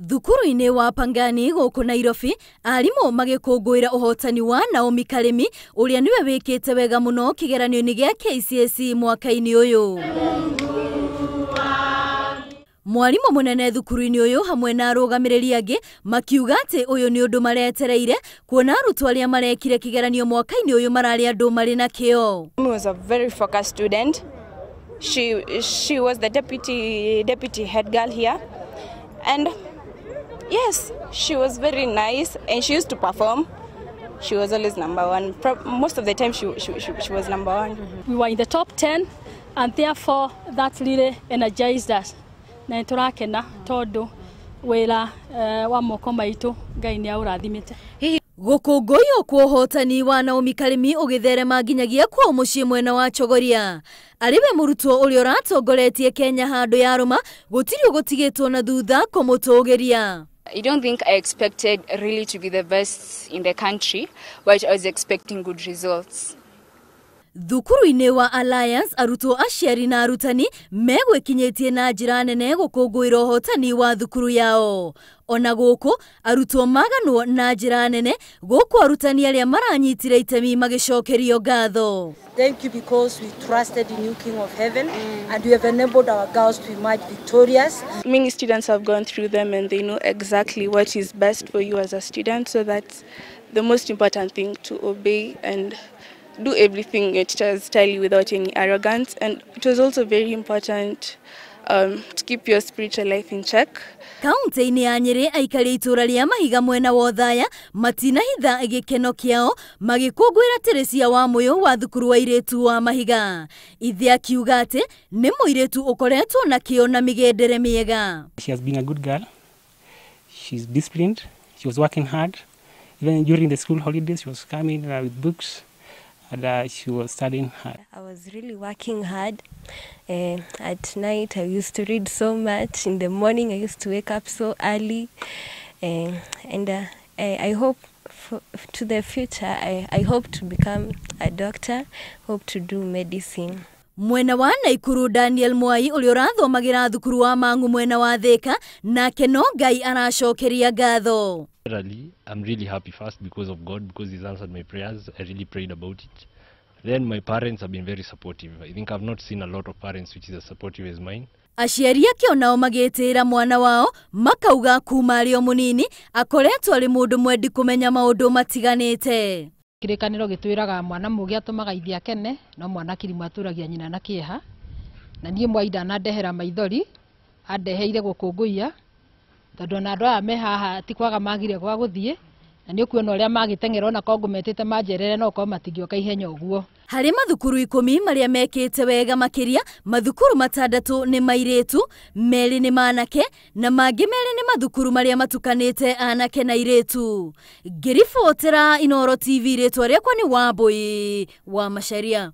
Thukuru-inĩ wa Pangani gũkũ Nairobi, arimũ magĩkũngũĩra ũhotani wa Naomi Karemi ũrĩa niwe wĩkĩte wega mũno kĩgeranio-inĩ gĩa KCSE mwaka-inĩ ũyũ. Mwarimũ mũnene thukuru-inĩ ũyũ hamwe na arũgamĩrĩri angĩ makiuga atĩ ũyũ nĩ ũndũ maretereire kuona arutwo arĩa marekire kĩgeranio mwaka-inĩ ũyũ mararĩ andũ marĩ na kĩyo. Naomi was a very focused student. She was the deputy head girl here, and yes, she was very nice and she used to perform. She was always number one. Most of the time she was number one. We were in the top 10 and therefore that really energized us. Na turakena tondu wira wa moko maitu Ngai ni aurathimite. Gũkũngũĩrwo kwa ũhotani wa Naomi Karemi ũgĩtherema nginyagia kwa mũciĩ mwena wa Chogoria. Ariwe mũrutwo ũrĩa ũratongoretie Kenya handũ ya Roma gũtirĩ gũtigĩtwo na thutha kũmũtũgĩria. I don't think I expected really to be the best in the country, but I was expecting good results. Thukuru-inĩ wa Alliance arutwo aciari na arutani megwĩkinyĩtie na njĩra nene gũkũngũĩra ũhotani wa thukuru yao. Ona gũkũ arutwo maganwo na njĩra nene gũkũ arutani arĩa maranyitire itemi magĩcokerio ngatho. Thank you because we trusted in you, King of Heaven, and you have enabled our girls to emerge victorious. Many students have gone through them and they know exactly what is best for you as a student, so that's the most important thing, to obey and do everything your teachers tell you without any arrogance. And it was also very important to keep your spiritual life in check. Kaunti-inĩ ya Nyeri aikari itũra rĩa Mahiga mwena wa Othaya matinahitha gĩkeno kĩao magĩkũngũĩra Teresia wa Mũyũ wa thukuru wa airĩtu wa Mahiga. Ithe akiuga atĩ nĩ mũirĩtu ũkoretwo na kĩyo na mĩgendere mĩega. She has been a good girl. She's disciplined. She was working hard. Even during the school holidays, she was coming with books. And she was studying hard. I was really working hard. At night I used to read so much. In the morning I used to wake up so early. And I hope to the future, I hope to become a doctor, hope to do medicine. Mwena wa Naikuru Daniel Mwai ũrĩa ũrathomagira thukuru wa Mang'u mwena wa Thika nake no Ngai aracokeria ngatho. I'm really happy first because of God, because He's answered my prayers. I really prayed about it. Then my parents have been very supportive. I think I've not seen a lot of parents which is as supportive as mine. Aciari ake onao magĩtĩĩra mwana wao makauga kuma arĩ o mũnini akoretwo arĩ mũndũ mwendi kũmenya maũndũ matiganĩte. Kĩrĩkanĩro gĩtwĩraga mwana mũgĩ atũmaga ithe akene no mwana kĩrimũ atũragia nyina na kĩeha. Na niĩ Mwai ndanandehera maithori andeheire gũkũngũiya tondũ ona andũ aya me haha ti kwaga magire gwa gũthiĩ na nĩ ũkuona ũrĩa magĩteng'era ona kongo metĩte manjerere no ko matingĩoka ihenya ũguo. Harĩ mathukuru 10 marĩa mekĩte wega makĩria, mathukuru 6 nĩ mairĩtu, 2 nĩ manake na mangĩ 2 nĩ mathukuru marĩa matukanĩte anake na airĩtu. Ngĩribotera Inooro TV rĩtwa rĩakwa nĩ Wambũi wa Macharia.